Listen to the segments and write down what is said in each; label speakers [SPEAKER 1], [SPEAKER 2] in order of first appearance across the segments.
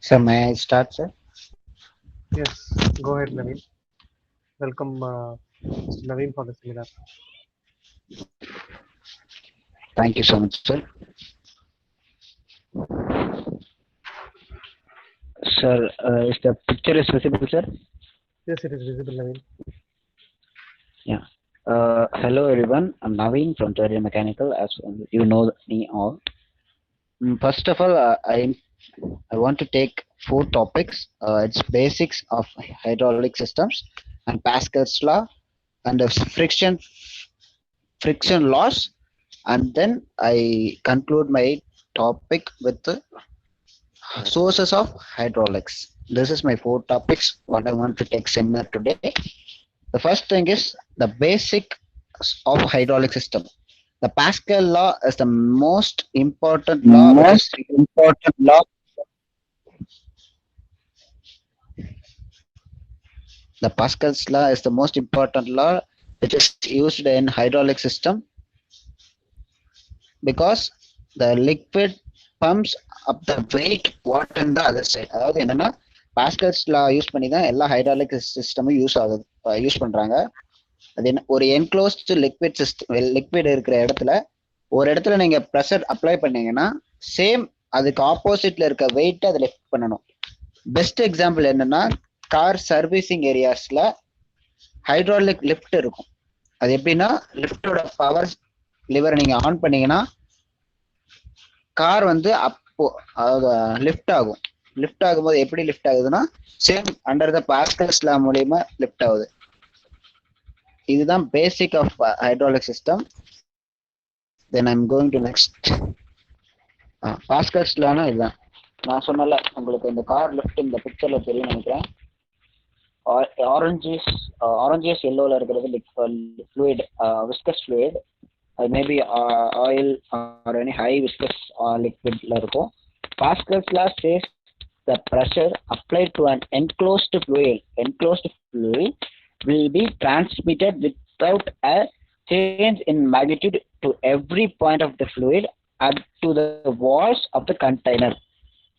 [SPEAKER 1] So may I start, sir?
[SPEAKER 2] Yes, go ahead, Naveen. Welcome, Mr. Naveen, for the seminar.
[SPEAKER 1] Thank you so much, sir. Sir, is the picture is visible, sir?
[SPEAKER 2] Yes, it is visible, Naveen.
[SPEAKER 1] Yeah. Hello, everyone. I'm Naveen from Theory Mechanical, as you know me all. First of all, I want to take four topics. It's basics of hydraulic systems and Pascal's law and the friction loss, and then I conclude my topic with the sources of hydraulics. This is my four topics what I want to take seminar today. The first thing is the basic of hydraulic system. The Pascal law is the most important law which is
[SPEAKER 3] Most important law.
[SPEAKER 1] the Pascal's law is the most important law which is used in hydraulic system because the liquid pumps up the weight what in the other side. அதாவது என்னன்னா pascals லா use பண்ணி தான் எல்லா hydraulic சிஸ்டமும் use பண்றாங்க. அது என்ன ஒரு enclosed liquid system liquid இருக்கிற இடத்துல ஒரு இடத்துல நீங்க ப்ரெஷர் அப்ளை பண்ணீங்கன்னா சேம் அதுக்கு ஆப்போசிட்ல இருக்க வெயிட் அதை லிஃப்ட் பண்ணணும். பெஸ்ட் எக்ஸாம்பிள் என்னன்னா கார் சர்வீசிங் ஏரியாஸ்ல ஹைட்ராலிக் லிஃப்ட் இருக்கும். அது எப்படின்னா லிஃப்டோட பவர் லிவரை நீங்க ஆன் பண்ணீங்கன்னா கார் வந்து அப்போ லிஃப்ட் ஆகும். லிஃப்ட் ஆகும்போது எப்படி லிஃப்ட் ஆகுதுன்னா same under the Pascal's law மூலியமா லிஃப்ட் ஆகுது. இதுதான் basic of hydraulic system. Then I'm going to next. Pascal's லானா இதுதான் நான் சொன்னல உங்களுக்கு இந்த கார் லிஃப்ட் இந்த பிக்சர்ல தெரியும் நினைக்கிறேன். ஆரஞ்சிஸ் எல்லோல இருக்கிறது ஃப்ளூயிட் விஸ்கஸ் ஃப்ளூயிட். அது maybe oil or any high viscous லிக்விட்ல இருக்கும். Pascal's law says the pressure applied to an enclosed fluid will be transmitted without a change in magnitude to every point of the fluid and to the walls of the container.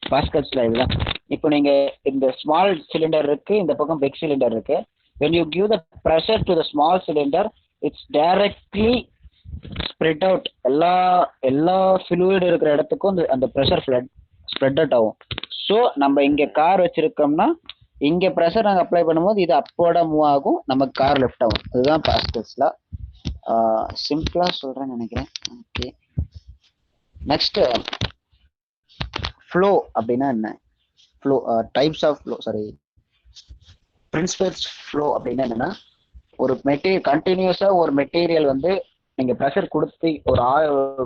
[SPEAKER 1] Pascal's law இதுதான். இப்போ நீங்க இந்த small cylinder இருக்கு, இந்த பக்கம் big cylinder இருக்கு. when you give the pressure to the small cylinder it's directly spread out. எல்லா fluid இருக்கிற இடத்துக்கும் அந்த ப்ரெஷர் ஸ்ப்ரெட் அவுட் ஆகும். ஸோ நம்ம இங்க கார் வச்சிருக்கோம்னா இங்க ப்ரெஷர் நாங்கள் அப்ளை பண்ணும்போது இது அப்போட மூவ் ஆகும், நமக்கு கார் லெஃப்ட் ஆகும். இதுதான் பாஸ்கல்ஸ் லா. சிம்பிளா சொல்றேன்னு நினைக்கிறேன். ஓகே, நெக்ஸ்ட் ஃப்ளோ அப்படின்னா என்ன? Flow types of flow, sorry principles flow அப்படின்னா என்னன்னா ஒரு மெட்டீரியல் கண்டினியூஸா ஒரு மெட்டீரியல் வந்து நீங்க ப்ரெஷர் கொடுத்து ஒரு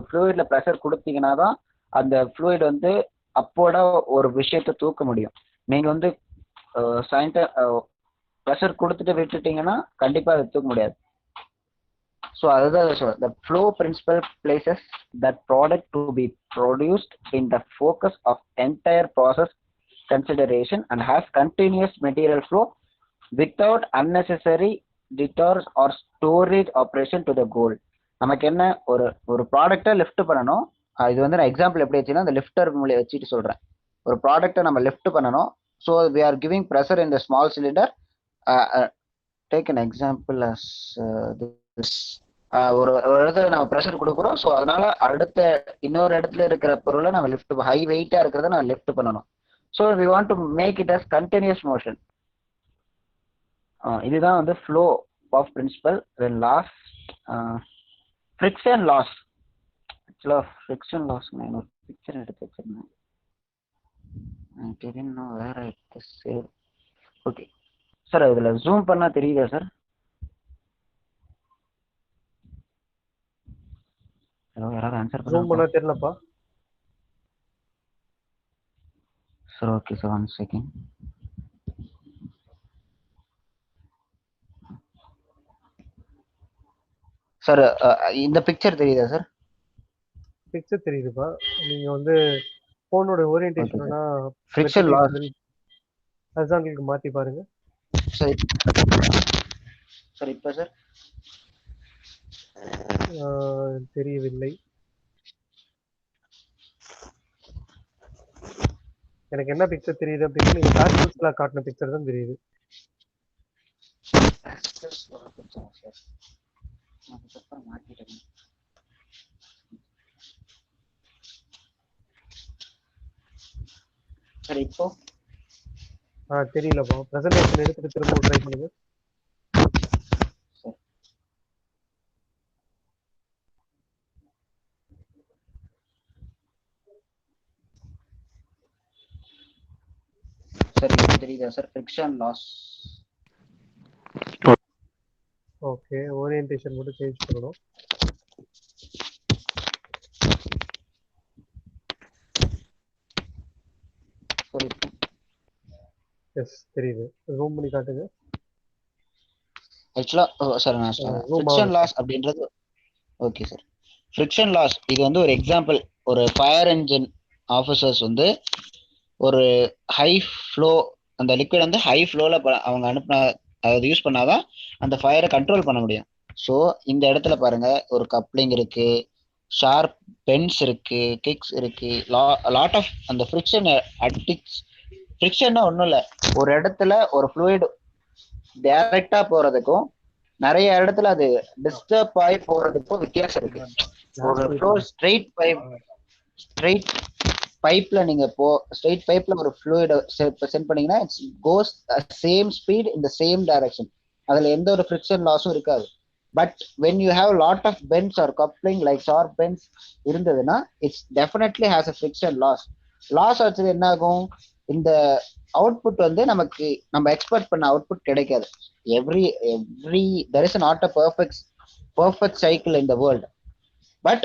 [SPEAKER 1] ஃப்ளூயிட்ல ப்ரெஷர் கொடுத்தீங்கன்னா தான் அந்த ஃப்ளூயிட் வந்து அப்போட ஒரு விஷயத்தை தூக்க முடியும். நீங்க வந்து ப்ரெஷர் கொடுத்துட்டு விட்டுட்டீங்கன்னா கண்டிப்பா அதை தூக்க முடியாது. ஸோ அதுதான் சொல்றேன். The flow principle places that product to be produced in the focus of entire process consideration and has continuous material flow without unnecessary detours or storage operation to the goal. நமக்கு என்ன ஒரு ப்ராடக்டை lift பண்ணணும். இது வந்து நான் example எப்படி வச்சுன்னா அந்த லிஃப்டர் மூலியம் வச்சுட்டு சொல்றேன். ஒரு ப்ராடக்டை நம்ம லிஃப்ட் பண்ணணும். So we are giving pressure in the small cylinder. Take an example as this. ஒரு இடத்துல நம்ம ப்ரெஷர் கொடுக்குறோம். ஸோ அதனால அடுத்த இன்னொரு இடத்துல இருக்கிற பொருளை நம்ம லிஃப்ட் ஹை வெயிட்டா இருக்கிறத நம்ம லிஃப்ட் பண்ணணும். So we want to make it as continuous motion. இதுதான் வந்து flow of principle. Loss friction loss. ஆக்சுவலா ஃப்ரிக்ஷன் லாஸ் நான் ஒரு பிக்சர் எடுத்து வச்சிருந்தேன். வேற ஓகே சார், இதுல ஜூம் பண்ணா தெரியுதா சார்? யாராவது ஆன்சர்
[SPEAKER 2] ஜூம் பண்ணா தெரியலப்பா
[SPEAKER 1] sir. Okay sir, 1 second sir. இந்த பிக்சர் தெரியுதா சார்?
[SPEAKER 2] பிக்சர் தெரியுதுப்பா. நீங்க வந்து போனோட ஓரியன்டேஷனா
[SPEAKER 1] ஃப்ரிக்ஷன் லாஸ்
[SPEAKER 2] ஹரிசாண்டலுக்கு மாத்தி பாருங்க.
[SPEAKER 1] சார் இப்போ சார்
[SPEAKER 2] தெரியவில்லை. எனக்கு என்ன பிக்சர் தெரியுது அப்படின்னா நீங்க பாஸ்கல்ஸ்ல காட்டின பிக்சர் தான் தெரியுது.
[SPEAKER 1] சரி இப்போ
[SPEAKER 2] தெரியலப்பா. பிரசன்டேஷன் எடுத்துட்டு திரும்ப ட்ரை பண்ணுங்க.
[SPEAKER 1] சார் இப்போ தெரியுதா sir? Friction loss.
[SPEAKER 2] Okay, orientation மட்டும் சேஞ்ச் பண்ணணும்.
[SPEAKER 1] சரி
[SPEAKER 2] எஸ் தெரியுது. ஜூம் பண்ணி காட்டுங்க.
[SPEAKER 1] ஆக்சுவலாக சார் நான் ஃபிரிக்ஷன் லாஸ் அப்படின்றது ஓகே சார். ஃபிரிக்ஷன் லாஸ் இது வந்து ஒரு எக்ஸாம்பிள். ஒரு ஃபயர் என்ஜின் ஆஃபீஸர்ஸ் வந்து ஒரு ஹை ஃப்ளோ, அந்த லிக்விட் வந்து ஹை ஃப்ளோவில் அவங்க அனுப்பின அதை யூஸ் பண்ணாதான் அந்த ஃபயரை கண்ட்ரோல் பண்ண முடியும். ஸோ இந்த இடத்துல பாருங்க, ஒரு கப்ளிங் இருக்கு, ஷார்ப் பென்ஸ் இருக்கு, கிக்ஸ் இருக்கு, லாட் ஆஃப் அந்த ஃப்ரிக்ஷன் அடிக்ஸ். ஃப்ரிக்ஷன்னா ஒன்றும் இல்லை, ஒரு இடத்துல ஒரு ஃப்ளூயிட் டைரக்டா போறதுக்கும் நிறைய இடத்துல அது டிஸ்டர்ப் ஆகி போறதுக்கும் வித்தியாசம் இருக்கு. ஒரு ஃப்ளோ ஸ்ட்ரெயிட் பைப்ல நீங்க ஸ்ட்ரெயிட் பைப்ல ஒரு ஃப்ளூயிட் சென்ட் பண்ணீங்கன்னா it's goes same speed in the same direction. அதுல எந்த ஒரு ஃப்ரிக்ஷன் லாஸும் இருக்காது. But when you have lot of bends or coupling like sharp bends இருந்ததுன்னா it's definitely has a friction loss ஆச்சு. என்ன ஆகும், இந்த அவுட்புட் வந்து நமக்கு நம்ம எக்ஸ்பெக்ட் பண்ண அவுட்புட் கிடைக்காது. Every there is not a perfect cycle in the world. But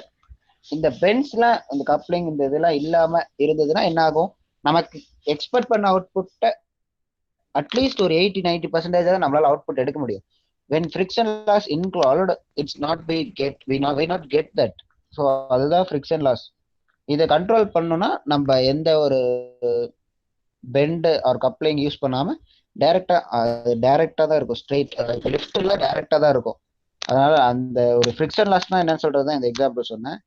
[SPEAKER 1] இந்த பென்ஸ்ல இந்த கப்ளிங் இந்த இதெல்லாம் இல்லாம இருந்ததுன்னா என்ன ஆகும், நமக்கு எக்ஸ்பெக்ட் பண்ண அவுட்புட்டை அட்லீஸ்ட் ஒரு 80-90% தான் நம்மளால அவுட்புட் எடுக்க முடியும். when friction loss included, it's not we not get that. So அதுதான் ஃப்ரிக்ஷன் லாஸ். இதை கண்ட்ரோல் பண்ணணும்னா நம்ம எந்த ஒரு பெண்ட் ஆர் கப்ளிங் யூஸ் பண்ணாம டைரக்டா தான் இருக்கும். ஸ்ட்ரெயிட் லெஃப்ட்ல டைரக்டா தான் இருக்கும். அதனால அந்த ஒரு ஃப்ரிக்ஷன் லாஸ்னா என்னன்னு சொல்றது இந்த எக்ஸாம்பிள் சொன்னேன்.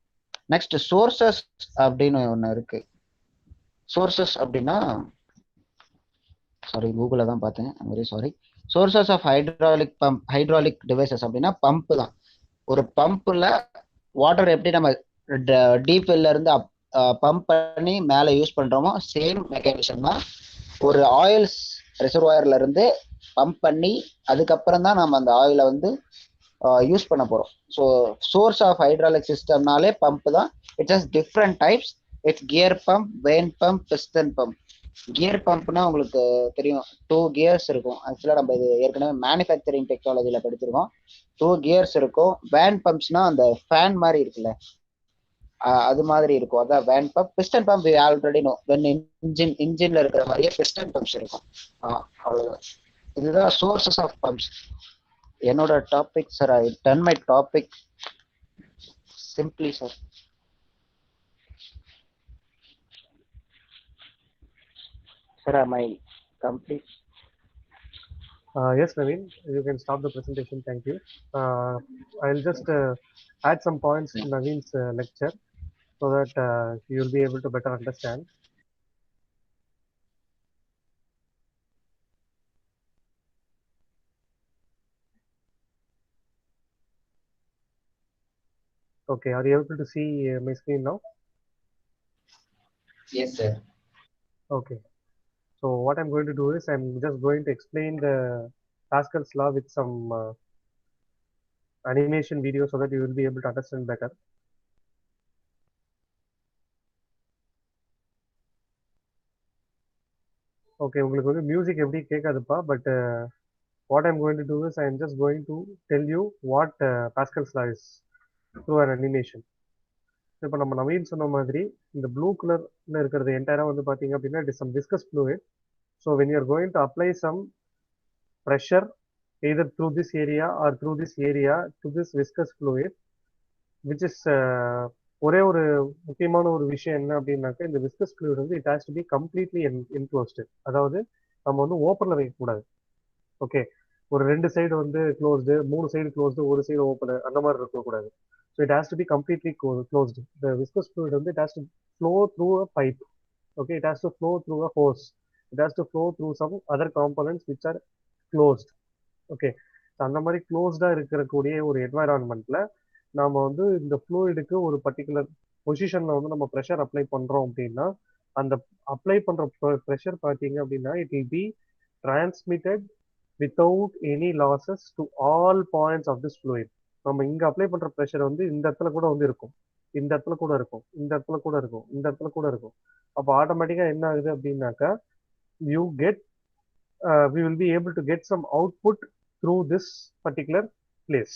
[SPEAKER 1] நெக்ஸ்ட் சோர்சஸ் அப்படின்னு ஒன்று இருக்கு. சோர்சஸ் அப்படின்னா, சாரி கூகுளில் தான் பார்த்தேன், very sorry. Sources of hydraulic devices அப்படின்னா பம்ப் தான். ஒரு பம்பில் வாட்டர் எப்படி நம்ம டீப் வெல்ல இருந்து பம்ப் பண்ணி மேலே யூஸ் பண்ணுறோமோ சேம் மெக்கானிசம் தான் ஒரு ஆயில்ஸ் ரிசர்வாயர்ல இருந்து பம்ப் பண்ணி அதுக்கப்புறம் தான் நம்ம அந்த ஆயிலை வந்து யூஸ் பண்ண போகிறோம். ஸோ சோர்ஸ் ஆஃப் ஹைட்ராலிக் சிஸ்டம்னாலே பம்ப் தான். It's has different types. It's gear pump, vane pump, piston pump. Gear பம்ப்னா உங்களுக்கு தெரியும், 2 கியர்ஸ் இருக்கும். ஆக்சுவலாக நம்ம இது ஏற்கனவே மேனுஃபேக்சரிங் டெக்னாலஜியில் படிச்சிருக்கோம். 2 கியர்ஸ் இருக்கும். வேன் பம்ப்ஸ்னா அந்த ஃபேன் மாதிரி இருக்குல்ல, அது மாதிரி இருக்கும், அதான் vane pump. Piston pump already know, when இன்ஜின்ல இருக்கிற மாதிரியே பிஸ்டன் பம்ப்ஸ் இருக்கும். அவ்வளோதான். இதுதான் சோர்சஸ் ஆஃப் பம்ப்ஸ். என்னோட topic sir, I done my topic simply sir. Sir am I complete?
[SPEAKER 2] Yes, Naveen, you can stop the presentation. Thank you. I'll just add some points to Naveen's lecture so that you'll be able to better understand. Okay, are you able to see my screen now?
[SPEAKER 1] Yes sir.
[SPEAKER 2] Okay, so what I'm going to do is I'm just going to explain the Pascal's law with some animation video so that you will be able to understand better. Okay, உங்களுக்கு வந்து music எப்படி கேட்காதுப்பா, but what I'm going to do is I'm just going to tell you what Pascal's law is through an animation. இப்போ நம்ம நவீன் சொன்ன மாதிரி இந்த blue கலர்ல இருக்கிறது என்டையரா வந்து பாத்தீங்க அப்படின்னா it is some viscous fluid. So when you are going to apply some pressure either through this area or through this area to this viscous fluid, which is ஒரே ஒரு முக்கியமான ஒரு விஷயம் என்ன அப்படின்னாக்க, இந்த விஸ்கஸ் fluid வந்து it has to be completely enclosed. அதாவது நம்ம வந்து ஓப்பன்ல வைக்கக்கூடாது. ஓகே, ஒரு 2 சைடு வந்து க்ளோஸ்டு, 3 சைடு க்ளோஸ்டு, ஒரு சைடு ஓப்பன், அந்த மாதிரி இருக்கக்கூடாது. So it has to be completely closed. இந்த விஸ்கஸ் fluid வந்து it has to flow through a pipe. Okay, it has to flow through a hose. It has to flow through some other components which are closed. Okay, அந்த மாதிரி க்ளோஸ்டா இருக்கக்கூடிய ஒரு என்வாயரான்மெண்ட்ல நாம வந்து இந்த ஃப்ளூயிடுக்கு ஒரு பர்டிகுலர் பொசிஷன்ல வந்து நம்ம ப்ரெஷர் அப்ளை பண்றோம் அப்படின்னா அந்த அப்ளை பண்ற ப்ரெஷர் பார்த்தீங்க அப்படின்னா it will be transmitted without any losses to all points of this fluid. நம்ம இங்க அப்ளை பண்ற ப்ரெஷர் வந்து இந்த இடத்துல கூட வந்து இருக்கும், இந்த இடத்துல கூட இருக்கும், இந்த இடத்துல கூட இருக்கும், இந்த இடத்துல கூட இருக்கும். அப்போ ஆட்டோமேட்டிக்கா என்ன ஆகுது அப்படின்னாக்கா you get we will be able to get some output through this particular place.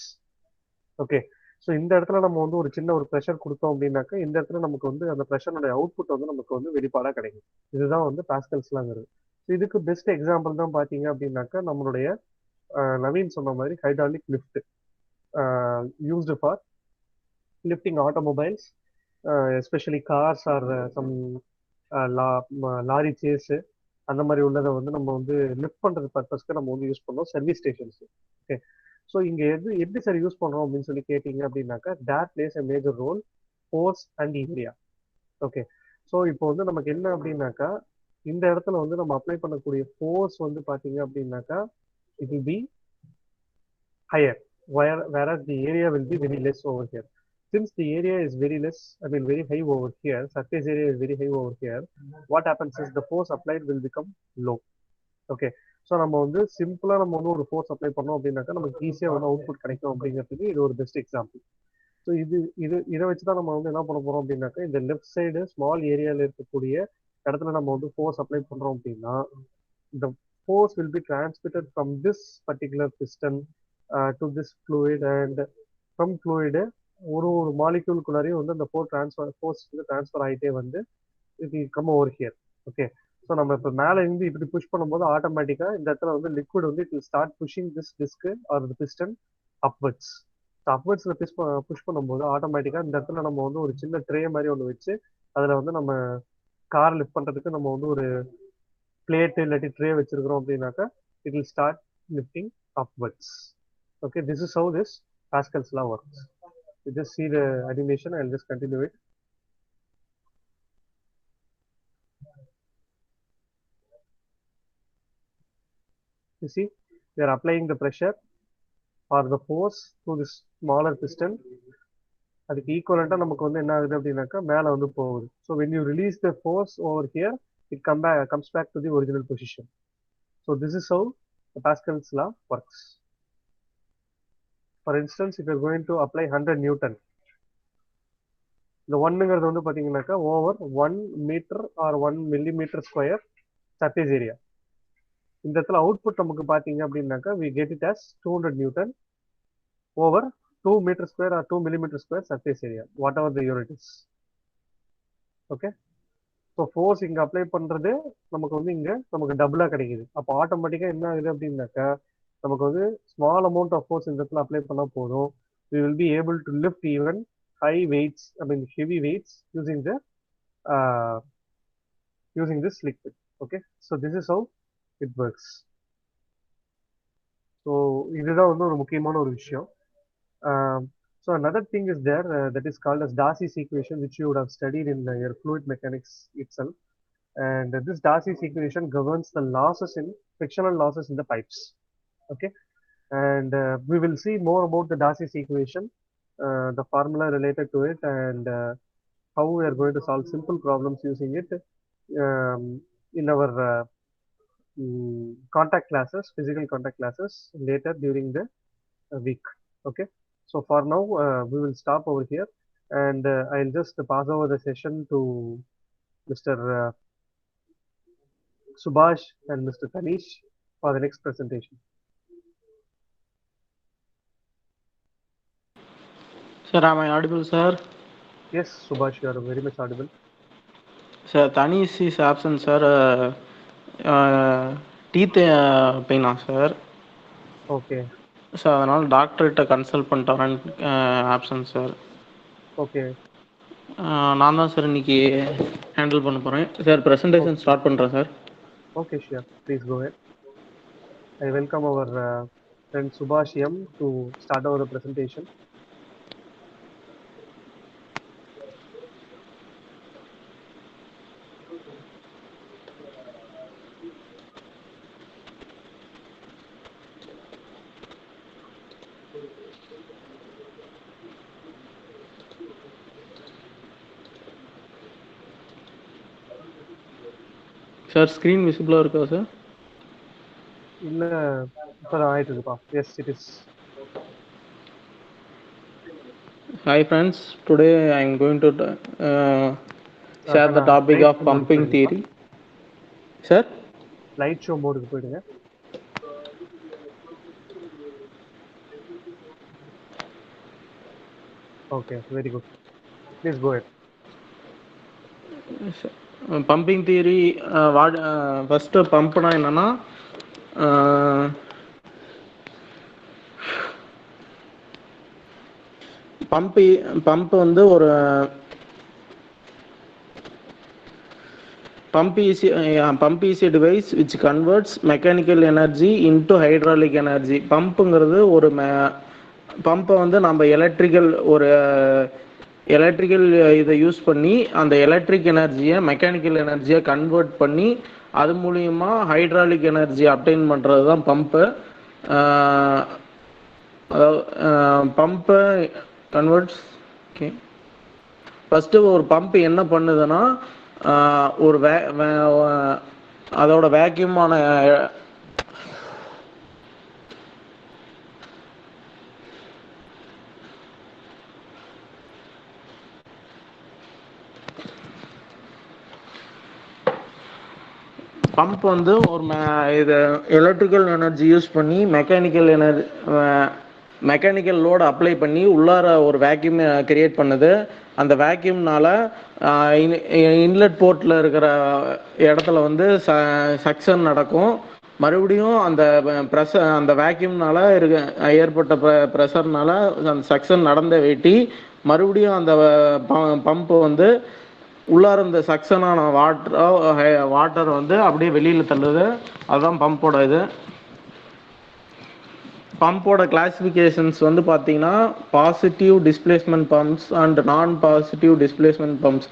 [SPEAKER 2] Okay, so இந்த இடத்துல நம்ம வந்து ஒரு சின்ன ஒரு ப்ரெஷர் கொடுத்தோம் அப்படின்னாக்கா இந்த இடத்துல நமக்கு வந்து அந்த ப்ரெஷருடைய அவுட்புட் வந்து நமக்கு வந்து வெளிப்பாடாக கிடைக்கும். இதுதான் வந்து பாஸ்கல்ஸ்லாங்கிறது. இதுக்கு பெஸ்ட் எக்ஸாம்பிள் தான் பார்த்தீங்க அப்படின்னாக்கா நம்மளுடைய நவீன் சொன்ன மாதிரி hydraulic lift used for lifting automobiles, especially cars or some lorry chassis அந்த மாதிரி உள்ளதை வந்து நம்ம வந்து லிஃப்ட் பண்றது பர்பஸ்க்கு நம்ம வந்து யூஸ் பண்ணோம் சர்வீஸ் ஸ்டேஷன்ஸ். ஓகே, ஸோ இங்க எப்படி சார் யூஸ் பண்றோம் அப்படின்னு சொல்லி கேட்டீங்க அப்படின்னாக்கா that plays a major role, force and area. Okay, so இப்போ வந்து நமக்கு என்ன அப்படின்னாக்கா இந்த இடத்துல வந்து நம்ம அப்ளை பண்ணக்கூடிய ஃபோர்ஸ் வந்து பாத்தீங்க அப்படின்னாக்கா it will be higher, whereas the area will be very less over here. Since the area is very less, I mean very high over here, surface area is very high over here, what happens is the force applied will become low. Okay, so நம்ம வந்து சிம்பிளா நம்ம வந்து ஒரு force apply பண்ணோம் அப்படின்னாக்கா நமக்கு ஈஸியாக வந்து அவுட்புட் கிடைக்கும் அப்படிங்கிறதுக்கு இது ஒரு பெஸ்ட் எக்ஸாம்பிள். ஸோ இதை வச்சு தான் நம்ம வந்து என்ன பண்ண போறோம் அப்படின்னாக்கா இந்த லெஃப்ட் சைடு ஸ்மால் ஏரியாவில் இருக்கக்கூடிய இடத்துல நம்ம வந்து ஃபோர்ஸ் அப்ளை பண்றோம் அப்படின்னா the force will be transmitted from this particular piston to this fluid, and from fluid ஒரு மாலிக்யூலுக்குள்ளாரையும் வந்து அந்த ஃபோர்ஸ் வந்து டிரான்ஸ்ஃபர் ஆகிட்டே வந்து it will come over here. Okay, so நம்ம இப்போ மேலே இருந்து இப்படி புஷ் பண்ணும்போது ஆட்டோமேட்டிக்காக இந்த இடத்துல வந்து லிக்விட் வந்து it will start pushing this disc or the piston upwards. So அப்வர்ட்ஸில் புஷ் பண்ணும்போது ஆட்டோமேட்டிக்காக இந்த இடத்துல நம்ம வந்து ஒரு சின்ன ட்ரே மாதிரி ஒன்று வச்சு அதில் வந்து நம்ம கார் லிஃப்ட் பண்ணுறதுக்கு நம்ம வந்து ஒரு பிளேட் இல்லாட்டி ட்ரே வச்சிருக்கிறோம் அப்படின்னாக்கா it will start lifting upwards. Okay, this is how this pascals law works. You just see the animation, I'll just continue it. You see, we are applying the pressure or the force to this smaller piston. அதுக்கு ஈக்குவலண்டா நமக்கு வந்து என்ன ஆகுது அப்படின்னாக்கா மேலே வந்து போகுது. So when you release the force over here, it comes back to the original position. So this is how the Pascal's law works. For instance, if you're going to apply 100 Newton, இந்த ஒன்னுங்கிறது வந்து பார்த்தீங்கன்னாக்கா over 1 metre or 1 millimeter square surface area. இந்த இடத்துல output நமக்கு பார்த்தீங்க அப்படின்னாக்கா we get it as 200 Newton over 2 meter square or 2 millimeter square surface area, whatever the unit is. Okay, so force இங்கே அப்ளை பண்ணுறது நமக்கு வந்து இங்கே நமக்கு டபுளாக கிடைக்குது. அப்போ ஆட்டோமேட்டிக்காக என்ன ஆகுது அப்படின்னாக்கா நமக்கு வந்து ஸ்மால் அமௌண்ட் ஆஃப் ஃபோர்ஸ் இந்த இடத்துல அப்ளை பண்ணால் போதும், we will be able to lift even high weights, I mean heavy weights using this liquid. Okay, so this is how it works. So இதுதான் வந்து ஒரு முக்கியமான ஒரு விஷயம். So another thing is there that is called as Darcy's equation, which you would have studied in your fluid mechanics itself. And this Darcy's equation governs the losses in frictional losses in the pipes. Okay, and we will see more about the Darcy's equation, the formula related to it, and how we are going to solve simple problems using it in our contact classes, physical contact classes later during the week. Okay, so for now we will stop over here, and I'll just pass over the session to Mr. Subhash and Mr. Tanish for the next presentation.
[SPEAKER 3] Sir, am I audible, sir?
[SPEAKER 2] Yes, Subhash, you are very much audible.
[SPEAKER 3] Sir, Tanish is absent, sir. Teeth pain, sir.
[SPEAKER 2] Okay.
[SPEAKER 3] Sir அதனால் டாக்டர்கிட்ட consult பண்ணிட்டு வரேன், absent sir.
[SPEAKER 2] Okay,
[SPEAKER 3] நான் தான் sir இன்னைக்கு handle பண்ண போகிறேன் sir. Presentation start பண்ணுறேன் sir.
[SPEAKER 2] Okay, sure, please go ahead. I welcome our friend Subhash M to start our presentation.
[SPEAKER 3] Sir screen விசிபிளாக இருக்கா சார்?
[SPEAKER 2] இல்ல இப்பதான் ஆயிட்டு இருக்குப்பா. Yes it is.
[SPEAKER 3] Hi friends, today I am going to share the topic of pumping theory. Sir?
[SPEAKER 2] Light show மோடுக்கு போயிடுங்க. Okay, very good. Please go ahead.
[SPEAKER 3] Pumping theory first பம்ப்னா என்னன்னா பம்ப் வந்து ஒரு pump is a device which converts mechanical energy into hydraulic energy. பம்புங்கிறது ஒரு பம்பை வந்து நம்ம electrical இதை யூஸ் பண்ணி அந்த எலக்ட்ரிக் எனர்ஜியை மெக்கானிக்கல் எனர்ஜியை கன்வெர்ட் பண்ணி அது மூலியமா ஹைட்ராலிக் எனர்ஜி அப்டைன் பண்ணுறது தான் பம்பு. அதாவது பம்பை கன்வெர்ட்ஸ். ஓகே, ஃபஸ்ட்டு ஒரு பம்ப் என்ன பண்ணுதுன்னா ஒரு அதோட வேக்யூமான பம்ப் வந்து ஒரு இது எலக்ட்ரிக்கல் எனர்ஜி யூஸ் பண்ணி மெக்கானிக்கல் லோடு அப்ளை பண்ணி உள்ளார ஒரு வேக்யூம் கிரியேட் பண்ணுது. அந்த வேக்யூம்னால இன்லெட் போர்ட்டில் இருக்கிற இடத்துல வந்து சக்ஷன் நடக்கும். மறுபடியும் அந்த வேக்யூம்னால ஏற்பட்ட ப்ரெஷர்னால அந்த சக்ஷன் நடந்த வேட்டி மறுபடியும் அந்த பம்பு வந்து உள்ளார இந்த சக்ஷனான வாட்டர் வந்து அப்படியே வெளியில் தள்ளுது. அதுதான் பம்போட இது. பம்போட கிளாசிஃபிகேஷன்ஸ் வந்து பார்த்தீங்கன்னா positive displacement pumps and non positive displacement pumps.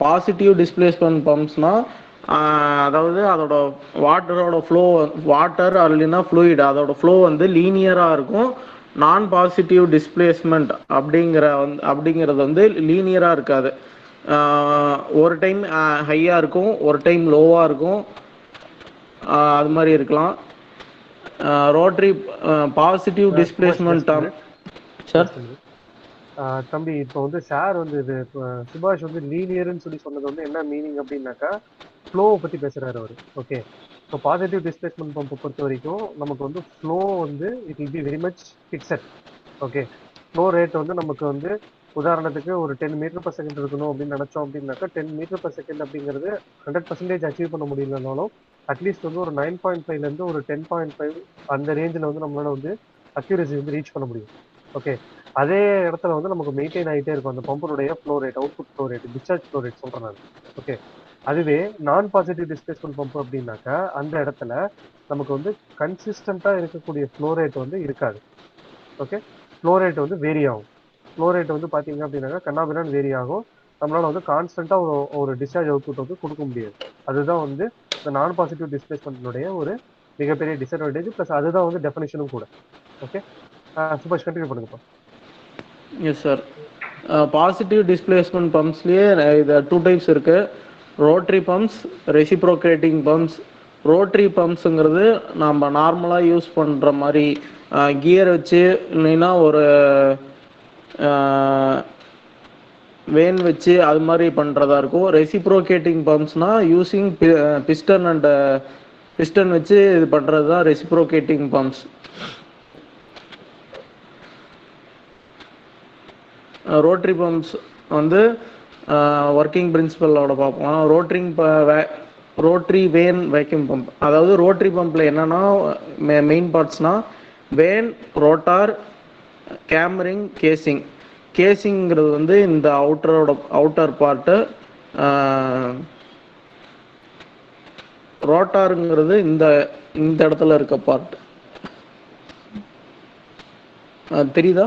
[SPEAKER 3] Positive displacement பம்ப்ஸ்னால் அதாவது அதோட வாட்டரோட ஃப்ளோ, வாட்டர் இல்லைன்னா ஃப்ளூயிட், அதோட ஃப்ளோ வந்து லீனியராக இருக்கும். நான் பாசிட்டிவ் டிஸ்பிளேஸ்மெண்ட் அப்படிங்கிறது வந்து லீனியராக இருக்காது. ஒரு டைம் ஹையாக இருக்கும், ஒரு டைம் லோவாக இருக்கும், அது மாதிரி இருக்கலாம். Rotary positive displacement sir.
[SPEAKER 2] தம்பி இப்போ வந்து சார் வந்து இது சுபாஷ் வந்து லீனியர்னு சொன்னது வந்து என்ன மீனிங் அப்படின்னாக்கா ஃப்ளோவை பற்றி பேசுகிறாரு அவர். ஓகே, ஸோ பாசிட்டிவ் டிஸ்பிளேஸ்மெண்ட் பம்பை பொறுத்த வரைக்கும் நமக்கு வந்து ஃப்ளோ வந்து it will be very much fixed. Okay, flow rate வந்து நமக்கு வந்து உதாரணத்துக்கு ஒரு 10 மீட்டர் பர் செகண்ட் இருக்கணும் அப்படின்னு நினைச்சோம் அப்படின்னாக்கா 10 மீட்டர் பர் செகண்ட் அப்படிங்கிறது 100% அச்சீவ் பண்ண முடியலனாலும் அட்லீஸ்ட் வந்து ஒரு 9.5லேருந்து ஒரு 10.5 அந்த ரேஞ்சில் வந்து நம்மளால வந்து அக்யூரசி வந்து ரீச் பண்ண முடியும். ஓகே, அதே இடத்துல வந்து நமக்கு மெயின்டைன் ஆகிட்டே இருக்கும் அந்த பம்பனுடைய flow rate, output flow rate, discharge flow rate சொல்கிறேன் நான். ஓகே, அதுவே நான் பாசிட்டிவ் டிஸ்பிளேஸ்மெண்ட் பம்ப் அப்படின்னாக்கா அந்த இடத்துல நமக்கு வந்து கன்சிஸ்டண்டா இருக்கக்கூடிய ஃப்ளோ ரேட் வந்து இருக்காது. ஓகே, ஃப்ளோ ரேட் வந்து வேரி ஆகும். ஃப்ளோ ரேட் வந்து பார்த்தீங்க அப்படின்னாக்கா கண்ணாபின்னான்னு வேரி ஆகும். நம்மளால வந்து கான்ஸ்டன்ட்டாக ஒரு டிஸ்சார்ஜ் அவுட்புட் வந்து கொடுக்க முடியாது. அதுதான் வந்து இந்த நான் பாசிட்டிவ் டிஸ்பிளேஸ்மெண்ட்னுடைய ஒரு மிகப்பெரிய டிஸ்அட்வான்டேஜ். ப்ளஸ் அதுதான் வந்து டெஃபினேஷனும் கூட. ஓகே, சுபாஷ் கண்டினியூ பண்ணுங்கப்பா.
[SPEAKER 3] Yes sir. பாசிட்டிவ் டிஸ்பிளேஸ்மெண்ட் பம்ப்ஸ்லேயே இது 2 டைப்ஸ் இருக்குது. Rotary pumps, reciprocating pumps. Rotary பம்ப்ஸுங்கிறது நம்ம நார்மலாக யூஸ் பண்ணுற மாதிரி கியர் வச்சு இல்லைன்னா ஒரு வேன் வச்சு அது மாதிரி பண்ணுறதா இருக்கும். ரெசிப்ரோகேட்டிங் பம்ப்ஸ்னால் யூஸிங் பிஸ்டன் வச்சு இது பண்ணுறது தான் ரெசிப்ரோகேட்டிங் பம்ப்ஸ். ரோட்ரி பம்ப்ஸ் வந்து ஒர்க்கிங் பிரின்சிபலோட பார்ப்போம். Rotary van vacuum pump. அதாவது ரோட்ரி பம்பில் என்னென்னா மெயின் பார்ட்ஸ்னால் வேன், ரோட்டார், கேமரிங், கேசிங். கேசிங்கிறது வந்து இந்த அவுட்டர் பார்ட்டு. ரோட்டாருங்கிறது இந்த இடத்துல இருக்க பார்ட். தெரியுதா?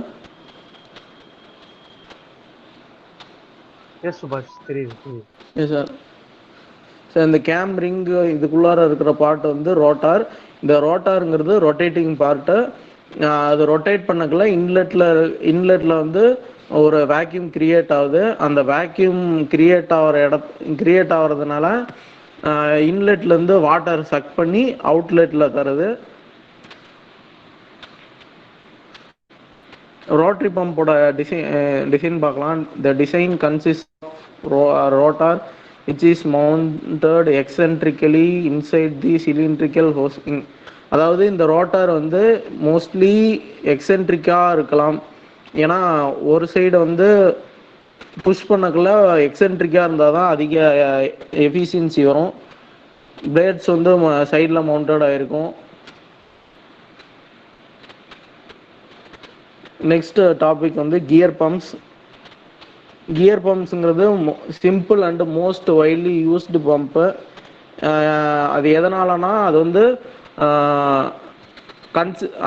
[SPEAKER 2] எஸ் சுபாஷ், தெரியுது.
[SPEAKER 3] Yes sir. சார் இந்த கேம்ரிங் இதுக்குள்ளார இருக்கிற பார்ட் வந்து ரோட்டார். இந்த ரோட்டாருங்கிறது ரொட்டேட்டிங் பார்ட்டு. அது ரொட்டேட் பண்ணக்குள்ள இன்லெட்டில் வந்து ஒரு வேக்யூம் கிரியேட் ஆகுது. அந்த வேக்யூம் கிரியேட் ஆகிறதுனால இன்லெட்லேருந்து வாட்டர் சக் பண்ணி அவுட்லெட்டில் தருது. ரோட்டரி பம்போட டிசைன் பார்க்கலாம். The design consist rotor which is mounted eccentrically inside the cylindrical ஹோஸ்டிங். அதாவது இந்த ரோட்டார் வந்து மோஸ்ட்லி எக்ஸென்ட்ரிக்காக இருக்கலாம். ஏன்னா ஒரு சைடு வந்து புஷ் பண்ணக்குள்ள எக்ஸென்ட்ரிக்காக இருந்தால் தான் அதிக எஃபிஷியன்சி வரும். பிளேட்ஸ் வந்து சைடில் மவுண்டட் ஆகிருக்கும். நெக்ஸ்ட் டாபிக் வந்து கியர் பம்ப்ஸ். கியர் பம்ப்ஸுங்கிறது simple and most widely used pump. அது எதனாலனா அது வந்து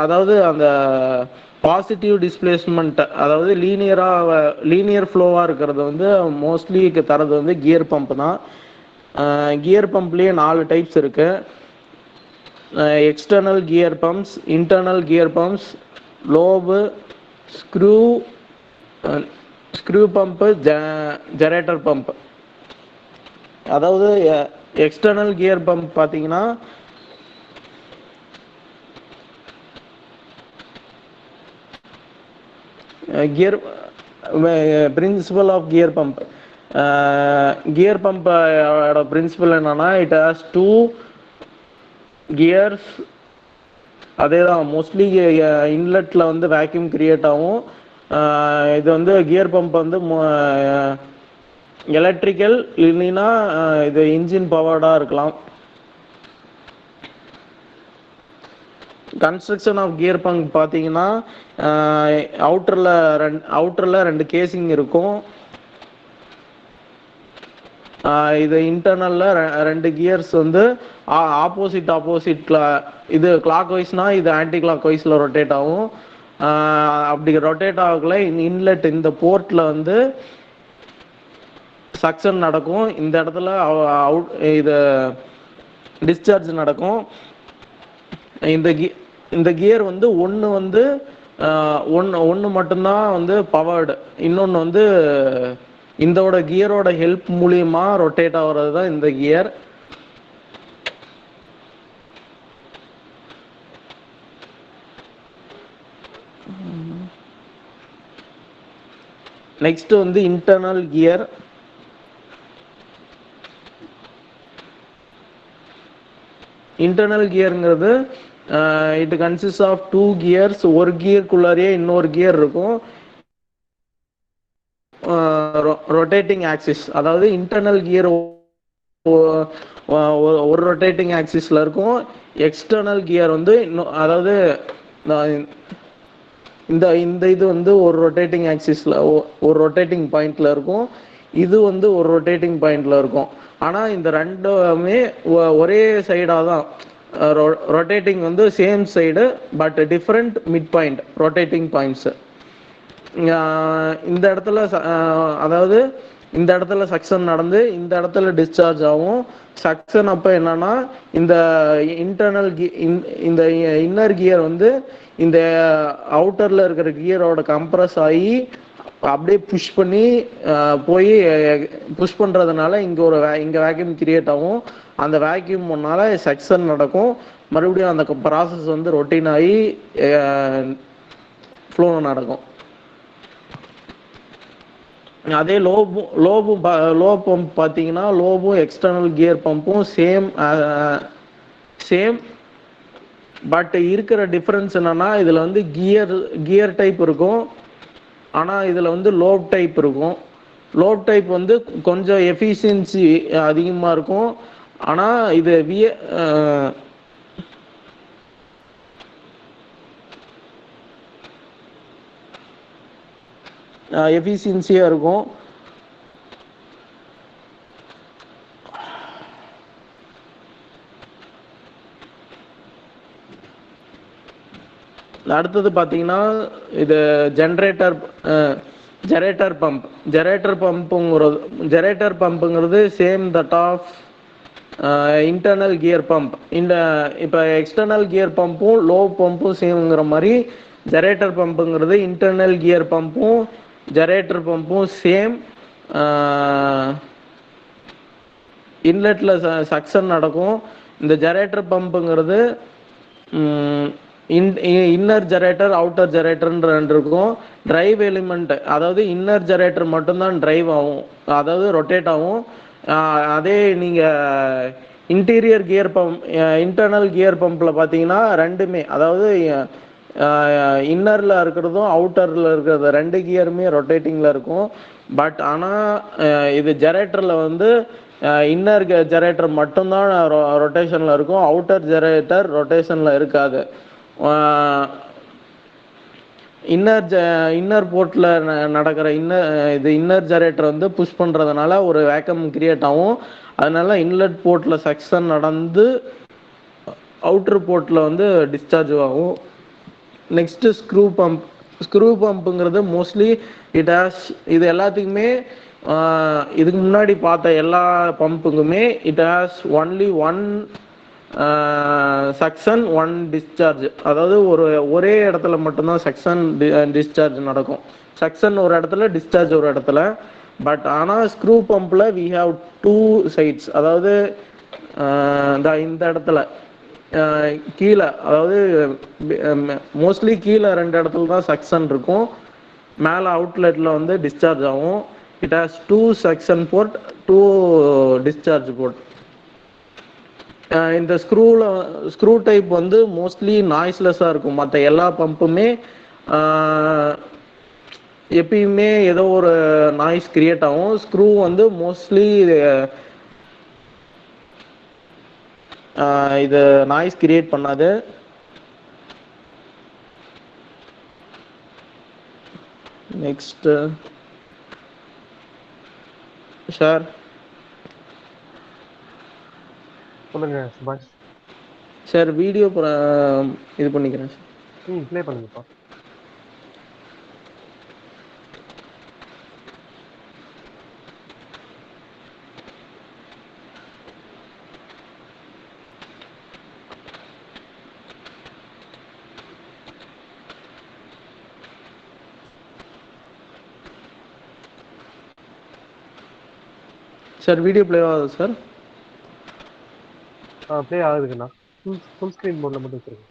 [SPEAKER 3] அதாவது அந்த பாசிட்டிவ் டிஸ்பிளேஸ்மெண்ட், அதாவது லீனியர் ஃப்ளோவாக இருக்கிறது வந்து மோஸ்ட்லி தரது வந்து கியர் பம்ப் தான். கியர் பம்ப்லேயே 4 டைப்ஸ் இருக்கு. External gear pumps, internal gear pumps, lobe, screw pump, gerotor pump. அதாவது எக்ஸ்டர்னல் கியர் பம்ப் பார்த்தீங்கன்னா gear principle of gear pump. Gear பம்போட பிரின்சிபல் என்னன்னா இட் ஹாஸ் 2 கியர்ஸ். அதே தான் மோஸ்ட்லி இன்லெட்ல வந்து வேக்யூம் கிரியேட் ஆகும். இது வந்து கியர் பம்ப் வந்து எலக்ட்ரிக்கல் இல்லைன்னா இது இன்ஜின் பவர்டாக இருக்கலாம். கன்ஸ்ட்ரக்ஷன் ஆஃப் கியர் பம்ப் பார்த்தீங்கன்னா அவுட்டரில் 2 கேசிங் இருக்கும். இது இன்டர்னலில் 2 கியர்ஸ் வந்து ஆப்போசிட்ல, இது கிளாக் வைஸ்னா இது ஆன்டி கிளாக் வைஸில் ரொட்டேட் ஆகும். அப்படி ரொட்டேட் ஆகல இன்லெட் இந்த போர்ட்டில் வந்து சக்ஷன் நடக்கும். இந்த இடத்துல இது டிஸ்சார்ஜ் நடக்கும். இந்த கியர் வந்து ஒன்று மட்டும்தான் வந்து பவர்டு, இன்னொன்று வந்து இதோட கியரோட ஹெல்ப் மூலியமா ரொட்டேட் ஆகுறது தான் இந்த கியர். நெக்ஸ்ட் வந்து இன்டர்னல் கியர். இன்டர்னல் கியருங்கிறது இட் கன்சிஸ்ட் ஆஃப் 2 கியர்ஸ். ஒரு கியருக்குள்ளாரியே இன்னொரு கியர் இருக்கும். ரொட்டேட்டிங் ஆக்சிஸ், அதாவது இன்டர்னல் கியர் ஒரு ரொட்டேட்டிங் ஆக்சிஸ்ல இருக்கும். எக்ஸ்டர்னல் கியர் வந்து அதாவது இந்த இது வந்து ஒரு ரொட்டேட்டிங் ஆக்சிஸ்ல ஒரு ரொட்டேட்டிங் பாயிண்ட்ல இருக்கும். இது வந்து ஒரு ரொட்டேட்டிங் பாயிண்ட்ல இருக்கும். ஆனா இந்த ரெண்டுமே ஒரே சைடா தான் ரொட்டேட்டிங் வந்து same side but different mid point rotating points. இந்த இடத்துல அதாவது இந்த இடத்துல சக்ஷன் நடந்து இந்த இடத்துல டிஸ்சார்ஜ் ஆகும். சக்ஷன் அப்போ என்னன்னா இந்த இந்த இன்னர் கியர் வந்து இந்த அவுட்டர்ல இருக்கிற கியரோட கம்ப்ரஸ் ஆகி அப்படியே புஷ் பண்ணி போய் புஷ் பண்றதுனால இங்க வேக்யூம் கிரியேட் ஆகும். அந்த வேக்யூம் முன்னால சக்ஷன் நடக்கும். மறுபடியும் அந்த ப்ராசஸ் வந்து ரொட்டீன் ஆகி ஃப்ளோ நடக்கும். அதே லோ பம்ப் பார்த்தீங்கன்னா லோபும் எக்ஸ்டர்னல் கியர் பம்பும் சேம் பட் இருக்கிற டிஃபரன்ஸ் என்னன்னா இதுல வந்து கியர் டைப் இருக்கும். ஆனா இதுல வந்து லோப் டைப் இருக்கும். லோப் டைப் வந்து கொஞ்சம் எஃபிஷியன்சி அதிகமா இருக்கும். ஆனா இது எஃபிஷியன்சியா இருக்கும். அடுத்தது பார்த்தீங்கன்னா இது ஜெரேட்டர் பம்புங்கிறது same that of internal gear pump. இப்போ எக்ஸ்டர்னல் கியர் பம்பும் லோ பம்பும் சேம்ங்கிற மாதிரி ஜெரேட்டர் பம்புங்கிறது இன்டர்னல் கியர் பம்பும் ஜெரேட்டர் பம்பும் சேம். இன்லெட்ல சக்சன் நடக்கும். இந்த ஜெரேட்டர் பம்புங்கிறது இன்னர் ஜெரேட்டர் அவுட்டர் ஜெரேட்டர்ன்ற ரெண்டு இருக்கும். டிரைவ் எலிமெண்ட் அதாவது இன்னர் ஜெரேட்டர் மட்டும்தான் டிரைவ் ஆகும், அதாவது ரொட்டேட் ஆகும். அதே நீங்கள் interior gear pump internal gear பம்பில் பார்த்தீங்கன்னா ரெண்டுமே, அதாவது இன்னரில் இருக்கிறதும் அவுட்டரில் இருக்கிறது ரெண்டு கியருமே ரொட்டேட்டிங்கில் இருக்கும். பட் ஆனால் இது ஜெரேட்டரில் வந்து இன்னர் ஜெரேட்டர் மட்டும்தான் ரொட்டேஷனில் இருக்கும், அவுட்டர் ஜெரேட்டர் ரொட்டேஷனில் இருக்காது. இன்னர் போர்ட்டில் நடக்கிற இன்னர் ஜெரேட்டர் வந்து புஷ் பண்ணுறதுனால ஒரு வேக்கம் கிரியேட் ஆகும். அதனால இன்லெட் போர்ட்டில் சக்சன் நடந்து அவுட்டர் போர்ட்டில் வந்து டிஸ்சார்ஜ் ஆகும். நெக்ஸ்ட்டு ஸ்க்ரூ பம்புங்கிறது மோஸ்ட்லி இது எல்லாத்துக்குமே இதுக்கு முன்னாடி பார்த்த எல்லா பம்புக்குமே it has only one suction one discharge. அதாவது ஒரே இடத்துல மட்டும்தான் சக்சன் டிஸ்சார்ஜ் நடக்கும். சக்சன் ஒரு இடத்துல, டிஸ்சார்ஜ் ஒரு இடத்துல. பட் ஆனால் ஸ்க்ரூ பம்பில் வி ஹாவ் டூ சைட்ஸ். அதாவது இந்த இடத்துல கீழே, அதாவது மோஸ்ட்லி கீழே ரெண்டு இடத்துல தான் சக்சன் இருக்கும், மேலே அவுட்லெட்டில் வந்து டிஸ்சார்ஜ் ஆகும். It has two suction port, two discharge port. இந்த ஸ்க்ரூ டைப் வந்து மோஸ்ட்லி நாய்ஸ்லெஸ்ஸாக இருக்கும். மற்ற எல்லா பம்புமே எப்பயுமே ஏதோ ஒரு நாய்ஸ் கிரியேட் ஆகும். ஸ்க்ரூ வந்து மோஸ்ட்லி இது நாய்ஸ் கிரியேட் பண்ணாது. நெக்ஸ்ட் சார்
[SPEAKER 2] சொல்லுங்க சுபாஷ்.
[SPEAKER 3] சார் வீடியோ இது பண்ணிக்கிறேன் சார்.
[SPEAKER 2] ப்ளே பண்ணுங்கப்பா.
[SPEAKER 3] சார் வீடியோ ப்ளே ஆகுது சார்?
[SPEAKER 2] ப்ளே ஆகுதுங்கண்ணா. ஃபுல் ஸ்க்ரீன் மோட்ல மட்டும் வச்சிருங்க.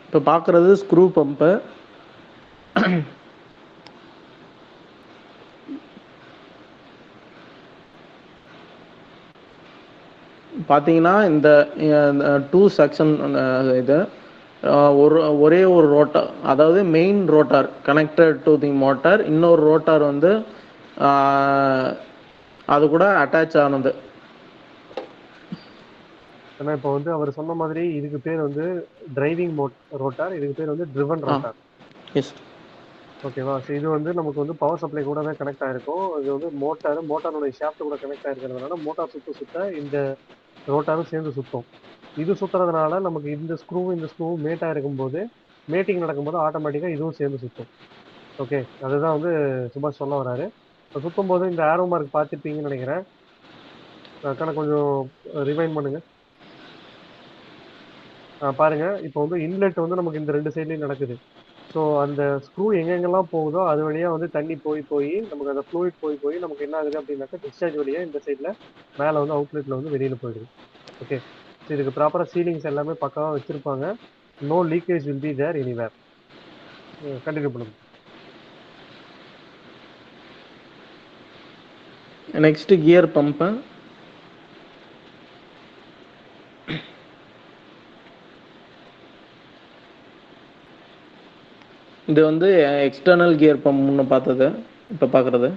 [SPEAKER 3] இப்போ பார்க்குறது ஸ்க்ரூ பம்பு. பார்த்தீங்கன்னா இந்த டூ செக்ஷன் இது ஒரே ஒரு ரோட்டார், அதாவது main rotor connected to the motor, இன்னொரு ரோட்டார் வந்து அது கூட அட்டாச் ஆனது.
[SPEAKER 2] ஏன்னா இப்போ வந்து அவர் சொன்ன மாதிரி இதுக்கு பேர் வந்து டிரைவிங் ரோட்டார், இதுக்கு பேர் வந்து ட்ரிவன் ரோட்டார்.
[SPEAKER 3] எஸ்.
[SPEAKER 2] ஓகேவா? ஸோ இது வந்து நமக்கு வந்து பவர் சப்ளை கூட தான் கனெக்ட் ஆயிருக்கும். இது வந்து மோட்டாரோட ஷாஃப்ட் கூட கனெக்ட் ஆயிருக்கிறதுனால மோட்டார் சுத்த இந்த ரோட்டாரும் சேர்ந்து சுத்தும். இது சுத்துறதுனால நமக்கு இந்த ஸ்க்ரூவும் மேட்டா இருக்கும்போது, மேட்டிங் நடக்கும்போது ஆட்டோமேட்டிக்கா இதுவும் சேர்ந்து சுத்தும். ஓகே, அதுதான் வந்து சுபாஷ் சொல்ல வராரு. சுத்தும் போது இந்த ஆரோ மார்க் பார்த்துருப்பீங்கன்னு நினைக்கிறேன். கணக்கு கொஞ்சம் ரிவைண்ட் பண்ணுங்க. பாருங்க, இப்போ வந்து இன்லெட் வந்து நமக்கு இந்த ரெண்டு சைட்லயும் நடக்குது. ஸோ அந்த ஸ்க்ரூ எங்கெங்கெல்லாம் போகுதோ அது வழியா வந்து தண்ணி போய் நமக்கு அந்த ஃப்ளூயிட் போய் நமக்கு என்ன ஆகுது அப்படின்னாக்கா டிஸ்சார்ஜ் வழியா இந்த சைடில் மேலே வந்து அவுட்லெட்டில் வந்து வெளியில் போயிடுது. ஓகே, ஸோ இதுக்கு ப்ராப்பராக சீலிங்ஸ் எல்லாமே பக்காவாக வச்சுருப்பாங்க. No leakage will be there anywhere. Continue பண்ணுங்க.
[SPEAKER 3] Next gear pump. இது வந்து எக்ஸ்டர்னல் கியர் பம்ப் முன்ன பார்த்தது, இப்போ பார்க்குறது.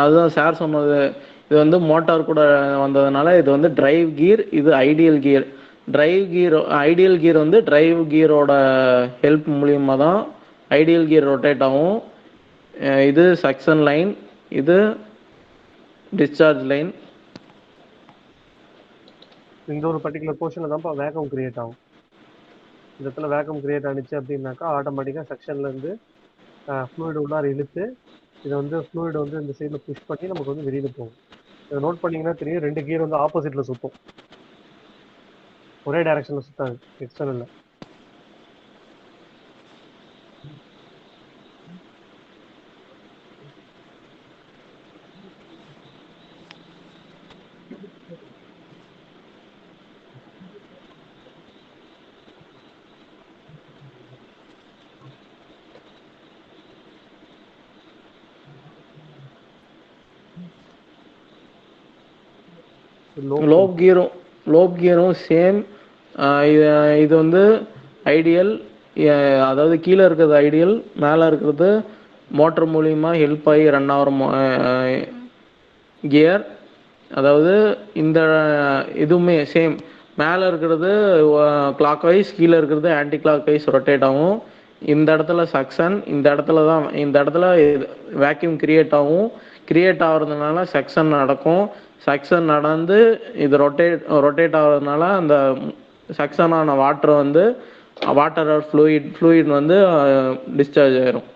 [SPEAKER 3] அதுதான் சார் சொன்னது. இது வந்து மோட்டார் கூட வந்ததுனால இது வந்து டிரைவ் கியர், இது ideal gear. Drive gear ideal gear வந்து டிரைவ் கியரோட ஹெல்ப் மூலியமா தான் ஐடியல் கியர் ரொட்டேட் ஆகும். இது சக்ஷன் லைன், இது டிஸ்சார்ஜ் லைன்.
[SPEAKER 2] இந்த ஒரு பர்டிகுலர் போர்ஷன்ல தான்ப்பா வேக்கம் கிரியேட் ஆகும். இந்த இடத்துல வேக்கம் கிரியேட் ஆனிச்சு அப்படின்னாக்கா ஆட்டோமேட்டிக்காக செக்ஷன்ல இருந்து ஃப்ளூயிட் உள்ளார இழுத்து இதை வந்து ஃப்ளூயிட் வந்து இந்த சைடில் புஷ் பண்ணி நமக்கு வந்து வெளியில போகும். இதை நோட் பண்ணீங்கன்னா தெரியும், 2 கியர் வந்து ஆப்போசிட்ல சுத்தும், ஒரே டைரக்ஷன்ல சுத்தாது எக்ஸ்டர்னல்ல.
[SPEAKER 3] Lobe கியரும் same. இது இது வந்து ஐடியல், அதாவது கீழே இருக்கிறது ஐடியல், மேலே இருக்கிறது மோட்டர் மூலியமா ஹெல்ப் ஆகி ரன் ஆகிற கியர். அதாவது இந்த இதுவுமே சேம், மேலே இருக்கிறது கிளாக் வைஸ், கீழே இருக்கிறது ஆன்டி கிளாக் வைஸ் ரொட்டேட் ஆகும். இந்த இடத்துல சக்ஷன், இந்த இடத்துல தான் இந்த இடத்துல வேக்யூம் கிரியேட் ஆகும். கிரியேட் ஆகிறதுனால சக்ஷன் நடக்கும். சக்ஷன் நடந்து இது ரொட்டேட் ஆகிறதுனால அந்த சக்ஷன் ஆன வாட்டர் வந்து வாட்டர் ஆர் ஃப்ளூயிட் வந்து டிஸ்சார்ஜ் ஆயிரும்.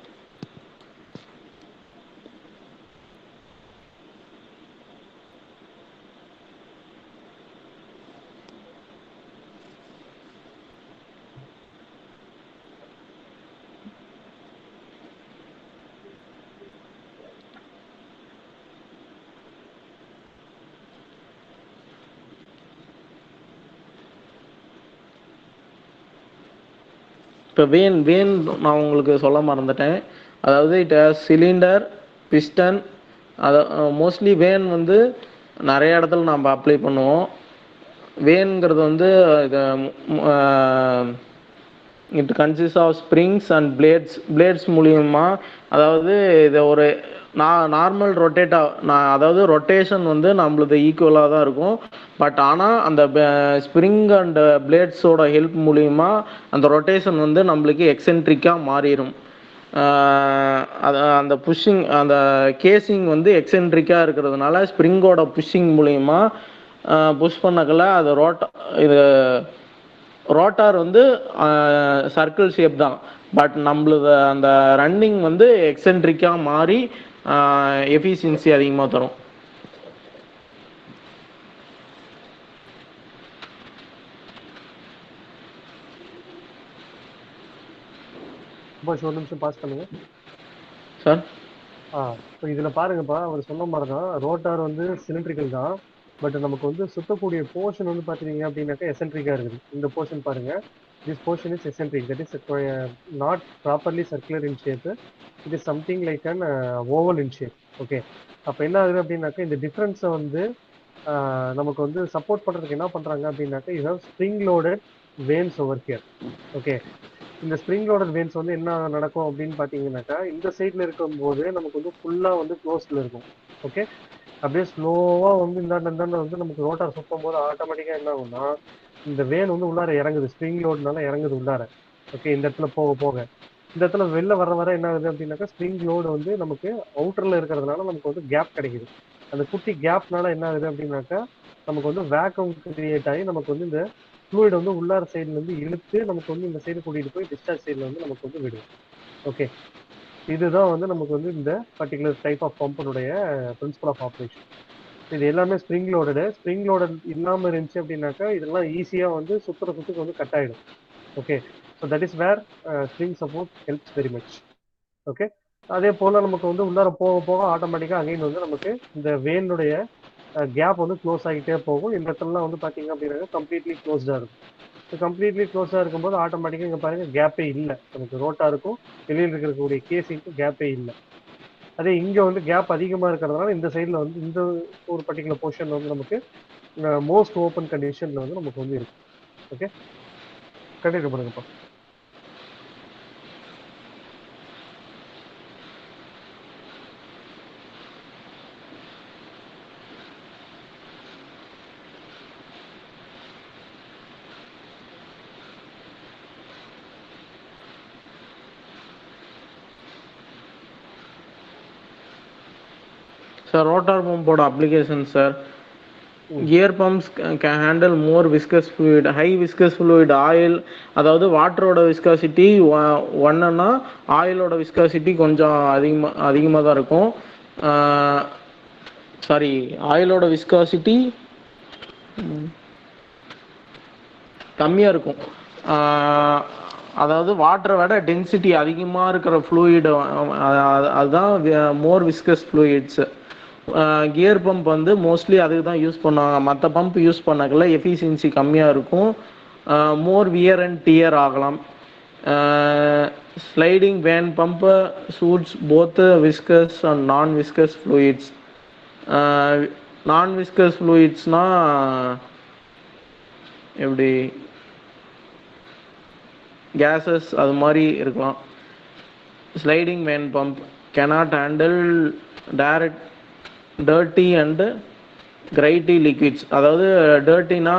[SPEAKER 3] இப்போ வேன் நான் உங்களுக்கு சொல்ல மறந்துட்டேன். அதாவது இட் ஹேஸ் சிலிண்டர், பிஸ்டன். அதை மோஸ்ட்லி வேன் வந்து நிறைய இடத்துல நம்ம அப்ளை பண்ணுவோம். வேன்ங்கிறது வந்து it consist of springs and blades மூலியமா, அதாவது இதை ஒரு நார்மல் அதாவது ரொட்டேஷன் வந்து நம்மளுது ஈக்குவலாக தான் இருக்கும். பட் ஆனால் அந்த ஸ்ப்ரிங் அண்ட் பிளேட்ஸோட ஹெல்ப் மூலியமா அந்த ரொட்டேஷன் வந்து நம்மளுக்கு எக்ஸென்ட்ரிக்காக மாறிடும். அந்த புஷ்ஷிங், அந்த கேசிங் வந்து எக்ஸென்ட்ரிக்காக இருக்கிறதுனால ஸ்ப்ரிங்கோட புஷ்ஷிங் மூலியமா புஷ் பண்ணக்கல அது இது ரோட்டார் வந்து சர்க்கிள் ஷேப் தான். பட் நம்மளது அந்த ரன்னிங் வந்து எக்ஸென்ட்ரிக்காக மாறி எஃபிஷியன்சி அதிகமாக தரும்.
[SPEAKER 2] ஒரு நிமிஷம் பாஸ் பண்ணுங்க
[SPEAKER 3] சார்.
[SPEAKER 2] இப்போ இதுல பாருங்கப்பா, அவர் சொன்ன மாதிரி தான் ரோட்டார் வந்து சிலிண்ட்ரிக்கல் தான். பட் நமக்கு வந்து சுத்தக்கூடிய போர்ஷன் வந்து பாத்தீங்க அப்படின்னாக்கா எசென்ட்ரிக்கா இருக்குது. இந்த போர்ஷன் பாருங்க, this portion is eccentric, that is not properly circular in shape, it is something like an oval in shape. Okay, அப்போ என்ன ஆகுது அப்படின்னாக்கா இந்த டிஃப்ரென்ஸை வந்து நமக்கு வந்து சப்போர்ட் பண்றதுக்கு என்ன பண்றாங்க அப்படின்னாக்கா you have spring loaded vans over here. Okay, இந்த ஸ்ப்ரிங் லோடட் வேன்ஸ் வந்து என்ன நடக்கும் அப்படின்னு பாத்தீங்கன்னாக்கா இந்த சைட்ல இருக்கும் போது நமக்கு வந்து ஃபுல்லா வந்து க்ளோஸ்ல இருக்கும். ஓகே, அப்படியே ஸ்லோவா வந்து இந்தாண்ட வந்து நமக்கு ரோட்டார் சுத்தும் போது ஆட்டோமேட்டிக்கா என்ன ஆகும்னா இந்த வேன் வந்து உள்ளார இறங்குது, ஸ்ப்ரிங் லோடுனால இறங்குது உள்ளார. ஓகே, இந்த இடத்துல போக போக இந்த இடத்துல வெளில வர என்ன ஆகுது அப்படின்னாக்கா ஸ்ப்ரிங் லோடு வந்து நமக்கு அவுட்டர்ல இருக்கிறதுனால நமக்கு வந்து கேப் கிடைக்குது. அந்த குட்டி கேப்னால என்ன ஆகுது அப்படின்னாக்கா நமக்கு வந்து வேக்கம் கிரியேட் ஆகி நமக்கு வந்து இந்த ஃப்ளூயிட் வந்து உள்ளார சைடுல இருந்து இழுத்து நமக்கு வந்து இந்த சைடு கூட்டிட்டு போய் டிஸ்சார்ஜ் சைடுல வந்து நமக்கு வந்து விடும். ஓகே, இதுதான் வந்து நமக்கு வந்து இந்த பர்டிகுலர் டைப் ஆஃப் பம்பனுடைய பிரின்சிபல் ஆஃப் ஆப்ரேஷன். இது எல்லாமே ஸ்ப்ரிங் லோடட் இல்லாம இருந்துச்சு அப்படின்னாக்கா இதெல்லாம் ஈஸியா வந்து சுத்துக்கு வந்து கட் ஆயிடும். Okay, so that is where spring support helps very much. Okay, அதே போல நமக்கு வந்து உள்ளார போக போக ஆட்டோமேட்டிக்கா அகைன் வந்து நமக்கு இந்த வேனுடைய கேப் வந்து க்ளோஸ் ஆகிட்டே போகும். இந்த இடத்துலலாம் வந்து பாத்தீங்க அப்படின்னா கம்ப்ளீட்லி க்ளோஸ்டா இருக்கும். கம்ப்ளீட்லி க்ளோஸா இருக்கும்போது ஆட்டோமேட்டிக்கா இங்க பாருங்க கேப்பே இல்லை, நமக்கு ரோட்டாருக்கும் வெளியில் இருக்கக்கூடிய கேசிங்க்கும் கேப்பே இல்லை. அதே இங்க வந்து கேப் அதிகமா இருக்கிறதுனால இந்த சைட்ல வந்து இந்த ஒரு பர்டிகுலர் போர்ஷன்ல வந்து நமக்கு மோஸ்ட் ஓப்பன் கண்டிஷன்ல வந்து நமக்கு வந்து இருக்கு. ஓகே, கண்டினியூ பண்ணுங்கப்பா.
[SPEAKER 3] சார் ரோட்டார் பம்போட அப்ளிகேஷன் சார்.
[SPEAKER 2] ம்.
[SPEAKER 3] Gear pumps can handle more viscous fluid, high viscous fluid oil. அதாவது வாட்டரோட விஸ்காசிட்டி ஒன்றுன்னா ஆயிலோட விஸ்காசிட்டி கொஞ்சம் அதிகமாக தான் இருக்கும். சாரி, ஆயிலோட விஸ்காசிட்டி கம்மியாக இருக்கும். அதாவது வாட்டரை விட டென்சிட்டி அதிகமாக இருக்கிற ஃப்ளூயிடு அதுதான் மோர் விஸ்கஸ் ஃப்ளூயிட்ஸு. கியர் பம்ப் வந்து மோஸ்ட்லி அதுக்கு தான் யூஸ் பண்ணுவாங்க. மற்ற பம்ப் யூஸ் பண்ணக்கல எஃபிஷியன்சி கம்மியாக இருக்கும், மோர் வியர் அண்ட் டியர் ஆகலாம். Sliding vane pump suits both viscous and non viscous fluids. Non viscous ஃப்ளூயிட்ஸ்னால் எப்படி கேஸஸ் அது மாதிரி இருக்கலாம். Sliding vane pump cannot handle direct dirty and gritty liquids. அதாவது டர்ட்டினா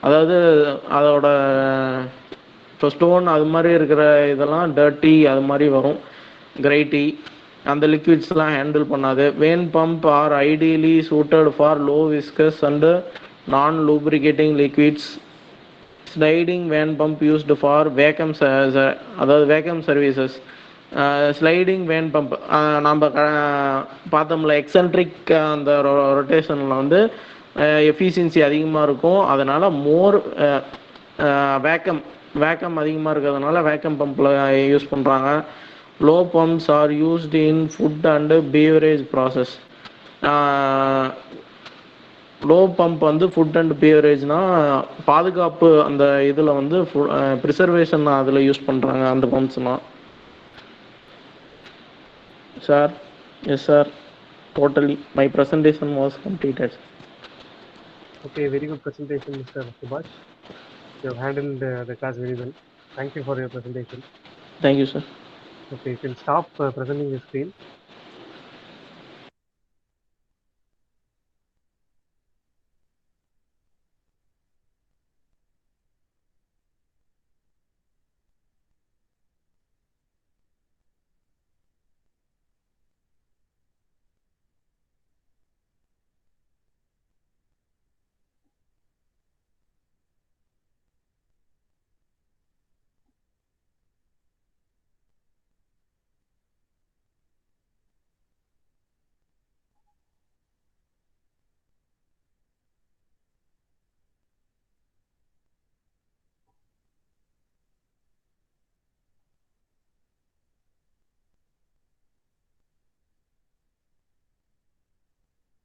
[SPEAKER 3] அதாவது அதோட இப்போ ஸ்டோன் அது மாதிரி இருக்கிற இதெல்லாம் டர்ட்டி அது மாதிரி வரும். கிரைட்டி அந்த லிக்விட்ஸ்லாம் ஹேண்டில் பண்ணாது. Vane pump are ideally suited for low viscous and non lubricating liquids. Sliding vane pump used for vacuum அதாவது vacuum services. Sliding vane pump நம்ம பார்த்தோம்ல எக்ஸென்ட்ரிக் அந்த ரொட்டேஷனில் வந்து எஃபிஷியன்சி அதிகமாக இருக்கும். அதனால் மோர் வேக்கம் அதிகமாக இருக்கிறதுனால வேக்கம் பம்பில் யூஸ் பண்ணுறாங்க. Lobe pumps are used in food and beverage process. Lobe pump வந்து ஃபுட் அண்ட் பீவரேஜ்னால் பாதுகாப்பு அந்த இதில் வந்து ப்ரிசர்வேஷன் அதில் யூஸ் பண்ணுறாங்க அந்த பம்ப்ஸ்னால். Sir, yes sir, totally. My presentation was completed.
[SPEAKER 2] Okay, very good presentation, Mr. Subhash. You have handled the class very well. Thank you for your presentation.
[SPEAKER 3] Thank you, sir.
[SPEAKER 2] Okay, you can stop presenting your screen.